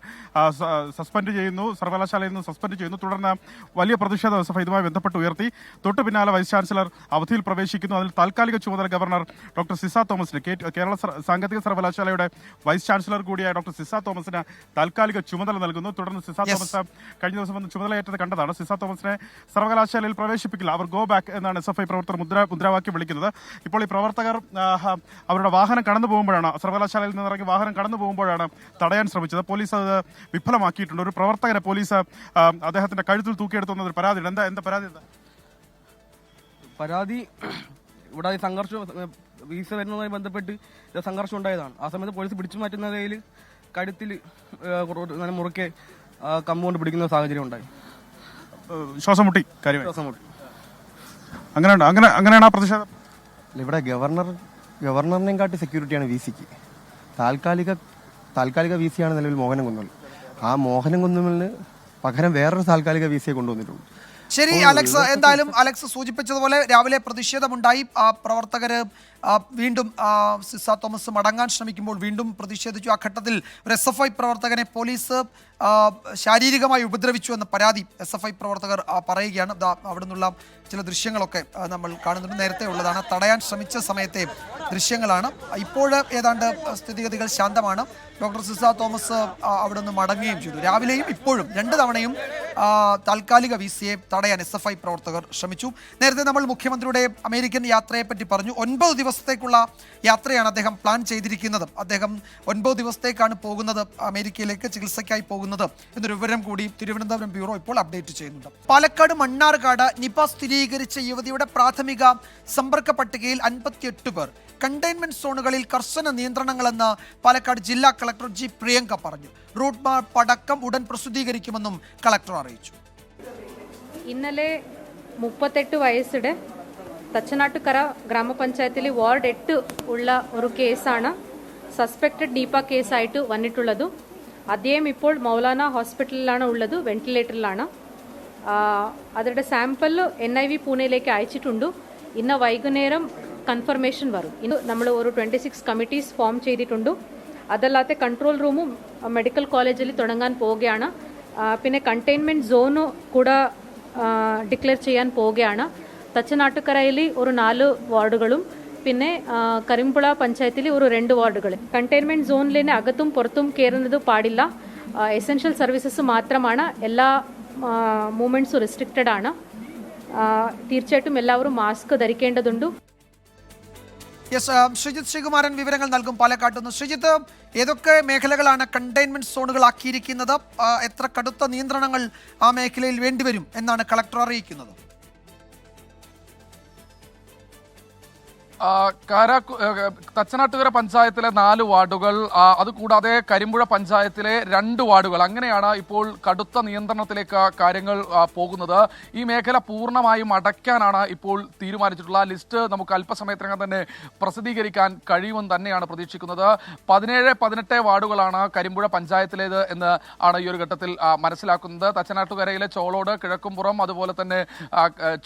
സസ്പെൻഡ് ചെയ്യുന്നു, സർവകലാശാലയിൽ നിന്ന് സസ്പെൻഡ് ചെയ്യുന്നു. തുടർന്ന് വലിയ പ്രതിഷേധം SFI ഇതുമായി ബന്ധപ്പെട്ട് ഉയർത്തി. തൊട്ടു പിന്നാലെ വൈസ് ചാൻസലർ അവധിയിൽ പ്രവേശിക്കുന്നു. അതിൽ താൽക്കാലിക ചുമതല ഗവർണർ ഡോക്ടർ സിസ തോമസിന്, കേരള സാങ്കേതിക സർവകലാശാലയുടെ വൈസ് ചാൻസലർ കൂടിയായ ഡോക്ടർ സിസ തോമസിന് താൽക്കാലിക ചുമതല നൽകുന്നു. തുടർന്ന് സിസ തോമസ് കഴിഞ്ഞ ദിവസം വന്ന് ചുമതലയേറ്റത് കണ്ടതാണ്. സിസ തോമസിനെ സർവകലാശാലയിൽ പ്രവേശിപ്പിക്കില്ല, അവർ ഗോ ബാക്ക് എന്നാണ് SFI പ്രവർത്തകർ മുദ്രാവാക്യം വിളിക്കുന്നത്. ഇപ്പോൾ ഈ പ്രവർത്തകർ അവരുടെ വാഹനം കടന്നു പോകുമ്പോഴാണ്, സർവകലാശാലയിൽ നിന്നിറങ്ങി വാഹനം കടന്നു പോകുമ്പോഴാണ് തടയാൻ ശ്രമിച്ചത്. പോലീസ് അത് വിഫലമാക്കിയിട്ടുണ്ട്. ഒരു പ്രവർത്തകരെ പോലീസ് അദ്ദേഹത്തിന്റെ കഴുത്തിൽ തൂക്കിയെടുത്തുന്ന ഒരു പരാതി. എന്താ പരാതി? പരാതി ഇവിടെ സംഘർഷം വീസ വരുന്നതുമായി ബന്ധപ്പെട്ട് സംഘർഷം ഉണ്ടായതാണ്. ആ സമയത്ത് പോലീസ് പിടിച്ചു മാറ്റുന്നതിൽ കഴുത്തിൽ മുറുക്കെ കമ്പൗണ്ട് പിടിക്കുന്ന സാഹചര്യം ഉണ്ടായി. ശ്വാസം മുട്ടി. അങ്ങനെയാണ് ആ പ്രതിഷേധം. ഇവിടെ ഗവർണറിനെയും കാട്ടി സെക്യൂരിറ്റിയാണ് VCക്ക്. താൽക്കാലിക VCയാണ് നിലവിൽ മോഹനം കുന്നുമൽ. ആ മോഹനം കുന്നുമലിന് പകരം വേറൊരു താൽക്കാലിക VCയെ കൊണ്ടുവന്നിട്ടുണ്ട്. ശരി അലക്സ്, എന്തായാലും അലക്സ് സൂചിപ്പിച്ചതുപോലെ രാവിലെ പ്രതിഷേധമുണ്ടായി. പ്രവർത്തകര് വീണ്ടും സിസ തോമസ് മടങ്ങാൻ ശ്രമിക്കുമ്പോൾ വീണ്ടും പ്രതിഷേധിച്ചു. ആ ഘട്ടത്തിൽ ഒരു SFI പ്രവർത്തകനെ പോലീസ് ശാരീരികമായി ഉപദ്രവിച്ചു എന്ന പരാതി SFI പ്രവർത്തകർ പറയുകയാണ്. അവിടെ നിന്നുള്ള ചില ദൃശ്യങ്ങളൊക്കെ നമ്മൾ കാണുന്നുണ്ട്. നേരത്തെ ഉള്ളതാണ്, തടയാൻ ശ്രമിച്ച സമയത്തെ ദൃശ്യങ്ങളാണ്. ഇപ്പോൾ ഏതാണ്ട് സ്ഥിതിഗതികൾ ശാന്തമാണ്. ഡോക്ടർ സിസ തോമസ് അവിടെ നിന്ന് മടങ്ങുകയും ചെയ്തു. രാവിലെയും ഇപ്പോഴും 2 തവണയും താൽക്കാലിക VCയെ തടയാൻ SFI പ്രവർത്തകർ ശ്രമിച്ചു. നേരത്തെ നമ്മൾ മുഖ്യമന്ത്രിയുടെ അമേരിക്കൻ യാത്രയെപ്പറ്റി പറഞ്ഞു. 9 ദിവസത്തേക്കുള്ള യാത്രയാണ് അദ്ദേഹം പ്ലാൻ ചെയ്തിരിക്കുന്നത്. അദ്ദേഹം 9 ദിവസത്തേക്കാണ് പോകുന്നത്, അമേരിക്കയിലേക്ക് ചികിത്സയ്ക്കായി പോകുന്നത് എന്നൊരു വിവരം കൂടി തിരുവനന്തപുരം ബ്യൂറോ ഇപ്പോൾ അപ്ഡേറ്റ് ചെയ്യുന്നുണ്ട്. പാലക്കാട് മണ്ണാർക്കാട് നിപ സ്ഥിരീകരിച്ച യുവതിയുടെ പ്രാഥമിക സമ്പർക്ക പട്ടികയിൽ 58 പേർ. കണ്ടെയ്ൻമെന്റ് സോണുകളിൽ കർശന നിയന്ത്രണങ്ങളെന്ന് പാലക്കാട് ജില്ലാ കളക്ടർ G. പ്രിയങ്ക പറഞ്ഞു. റൂട്ട് മാപ്പ് അടക്കം ഉടൻ പ്രസിദ്ധീകരിക്കുമെന്നും കളക്ടർ അറിയിച്ചു. ഇന്നലെ 38 വയസ്സുടെ തച്ചനാട്ടുകര ഗ്രാമപഞ്ചായത്തിലെ വാർഡ് 8 ഉള്ള ഒരു കേസാണ് സസ്പെക്റ്റഡ് നിപ കേസായിട്ട് വന്നിട്ടുള്ളത്. അദ്ദേഹം ഇപ്പോൾ മൗലാന ഹോസ്പിറ്റലിലാണ് ഉള്ളത്, വെന്റിലേറ്ററിലാണ്. അവരുടെ സാമ്പിൾ NIV പൂനെയിലേക്ക് അയച്ചിട്ടുണ്ട്. ഇന്ന് വൈകുന്നേരം കൺഫർമേഷൻ വരും. ഇന്ന് നമ്മൾ ഒരു 26 കമ്മിറ്റീസ് ഫോം ചെയ്തിട്ടുണ്ട്. അതല്ലാതെ കൺട്രോൾ റൂമും മെഡിക്കൽ കോളേജിൽ തുടങ്ങാൻ പോവുകയാണ്. പിന്നെ കണ്ടെയ്ൻമെൻറ്റ് സോണ് കൂടെ ഡിക്ലെയർ ചെയ്യാൻ പോവുകയാണ്. തച്ചനാട്ടുകരയിൽ ഒരു 4 വാർഡുകളും പിന്നെ കരിമ്പുഴ പഞ്ചായത്തിൽ ഒരു 2 വാർഡുകൾ. കണ്ടെയ്ൻമെൻറ്റ് സോണിൽ തന്നെ അകത്തും പുറത്തും കയറുന്നത് പാടില്ല. എസെൻഷ്യൽ സർവീസസ് മാത്രമാണ്. എല്ലാ മൂവ്മെൻറ്റ്സും റെസ്ട്രിക്റ്റഡ് ആണ്. തീർച്ചയായിട്ടും എല്ലാവരും മാസ്ക് ധരിക്കേണ്ടതുണ്ട്. ശ്രീജിത്ത് ശ്രീകുമാരൻ വിവരങ്ങൾ നൽകും പാലക്കാട്ട് നിന്ന്. ശ്രീജിത്ത്, ഏതൊക്കെ മേഖലകളാണ് കണ്ടെയ്ൻമെന്റ് സോണുകളാക്കിയിരിക്കുന്നത്? എത്ര കടുത്ത നിയന്ത്രണങ്ങൾ ആ മേഖലയിൽ വേണ്ടിവരും എന്നാണ് കളക്ടർ അറിയിക്കുന്നത്? തച്ചനാട്ടുകര പഞ്ചായത്തിലെ 4 വാർഡുകൾ, അതുകൂടാതെ കരിമ്പുഴ പഞ്ചായത്തിലെ 2 വാർഡുകൾ, അങ്ങനെയാണ് ഇപ്പോൾ കടുത്ത നിയന്ത്രണത്തിലേക്ക് കാര്യങ്ങൾ പോകുന്നത്. ഈ മേഖല പൂർണ്ണമായും അടയ്ക്കാനാണ് ഇപ്പോൾ തീരുമാനിച്ചിട്ടുള്ള ലിസ്റ്റ്. നമുക്ക് അല്പസമയത്തിനകം തന്നെ പ്രസിദ്ധീകരിക്കാൻ കഴിയുമെന്ന് തന്നെയാണ് പ്രതീക്ഷിക്കുന്നത്. 17-18 വാർഡുകളാണ് കരിമ്പുഴ പഞ്ചായത്തിലേത് എന്ന് ആണ് ഈ ഒരു ഘട്ടത്തിൽ മനസ്സിലാക്കുന്നത്. തച്ചനാട്ടുകരയിലെ ചോളോട്, കിഴക്കുംപുറം, അതുപോലെ തന്നെ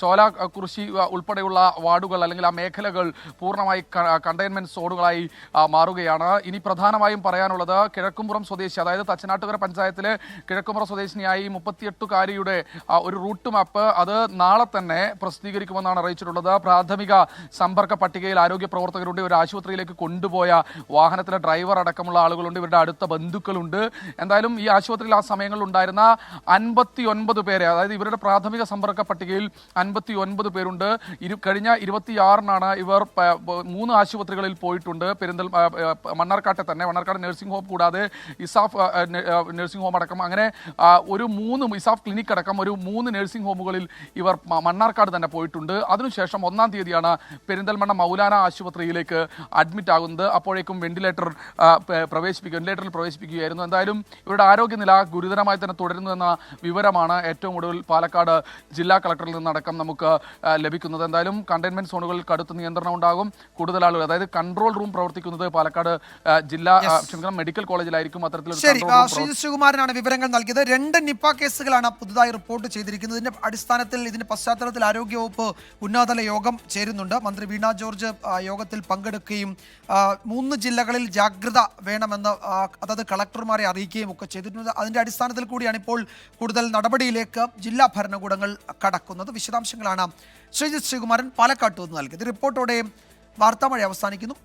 ചോല കുറിശി ഉൾപ്പെടെയുള്ള വാർഡുകൾ അല്ലെങ്കിൽ ആ മേഖലകൾ പൂർണ്ണമായി കണ്ടെയ്ൻമെന്റ് സോണുകളായി മാറുകയാണ്. ഇനി പ്രധാനമായും പറയാനുള്ളത് കിഴക്കുംപുറം സ്വദേശി, അതായത് തച്ചനാട്ടുകര പഞ്ചായത്തിലെ കിഴക്കുംപുറം സ്വദേശിനിയായി 38-കാരിയുടെ ഒരു റൂട്ട് മാപ്പ് അത് നാളെ തന്നെ പ്രസിദ്ധീകരിക്കുമെന്നാണ് അറിയിച്ചിട്ടുള്ളത്. പ്രാഥമിക സമ്പർക്ക പട്ടികയിൽ ആരോഗ്യ പ്രവർത്തകരുണ്ട്. ഒരു ആശുപത്രിയിലേക്ക് കൊണ്ടുപോയ വാഹനത്തിലെ ഡ്രൈവർ അടക്കമുള്ള ആളുകളുണ്ട്, ഇവരുടെ അടുത്ത ബന്ധുക്കളുണ്ട്. എന്തായാലും ഈ ആശുപത്രിയിൽ ആ സമയങ്ങളിൽ ഉണ്ടായിരുന്ന 59 പേരെ, അതായത് ഇവരുടെ പ്രാഥമിക സമ്പർക്ക പട്ടികയിൽ 59 പേരുണ്ട്. കഴിഞ്ഞ 26-നാണ് ഇവർ 3 ആശുപത്രികളിൽ പോയിട്ടുണ്ട്. മണ്ണാർക്കാട്ടെ തന്നെ, മണ്ണാർക്കാട് നഴ്സിംഗ് ഹോം കൂടാതെ ഇസാഫ് നഴ്സിംഗ് ഹോം അടക്കം അങ്ങനെ ഒരു 3 ഇസാഫ് ക്ലിനിക് അടക്കം ഒരു 3 നഴ്സിംഗ് ഹോമുകളിൽ ഇവർ മണ്ണാർക്കാട് തന്നെ പോയിട്ടുണ്ട്. അതിനുശേഷം 1-ാം തീയതിയാണ് പെരിന്തൽമണ്ണ മൗലാന ആശുപത്രിയിലേക്ക് അഡ്മിറ്റ് ആകുന്നത്. അപ്പോഴേക്കും വെന്റിലേറ്ററിൽ പ്രവേശിപ്പിക്കുകയായിരുന്നു. എന്തായാലും ഇവരുടെ ആരോഗ്യനില ഗുരുതരമായി തന്നെ തുടരുന്നു എന്ന വിവരമാണ് ഏറ്റവും ഒടുവിൽ പാലക്കാട് ജില്ലാ കളക്ടറിൽ നിന്നടക്കം നമുക്ക് ലഭിക്കുന്നത്. എന്തായാലും കണ്ടെയ്ൻമെന്റ് സോണുകളിൽ കടുത്ത നിയന്ത്രണം ഉണ്ടാകും. കൂടുതൽ ആളുകൾ, അതായത് കൺട്രോൾ റൂം പ്രവർത്തിക്കുന്നത് പാലക്കാട് ജില്ലാ മെഡിക്കൽ കോളേജിലായിരിക്കും. അത്തരത്തിലൊരു ശ്രീജിത്ത് ശ്രീകുമാരനാണ് വിവരങ്ങൾ നൽകിയത്. 2 നിപ കേസുകളാണ് പുതുതായി റിപ്പോർട്ട് ചെയ്തിരിക്കുന്നത്. ഇതിന്റെ പശ്ചാത്തലത്തിൽ ആരോഗ്യവകുപ്പ് ഉന്നതതല യോഗം ചേരുന്നുണ്ട്. മന്ത്രി വീണ ജോർജ് യോഗത്തിൽ പങ്കെടുക്കുകയും 3 ജില്ലകളിൽ ജാഗ്രത വേണമെന്ന് അതായത് കളക്ടർമാരെ അറിയിക്കുകയും ഒക്കെ ചെയ്തിട്ടുണ്ട്. അതിന്റെ അടിസ്ഥാനത്തിൽ കൂടിയാണ് ഇപ്പോൾ കൂടുതൽ നടപടിയിലേക്ക് ജില്ലാ ഭരണകൂടങ്ങൾ കടക്കുന്നത്. വിശദാംശങ്ങളാണ് ശ്രീജിത്ത് ശ്രീകുമാരൻ പാലക്കാട്ട് നിന്ന് നൽകിയത്. റിപ്പോർട്ടോടെ വാർത്താമഴ അവസാനിക്കുന്നു.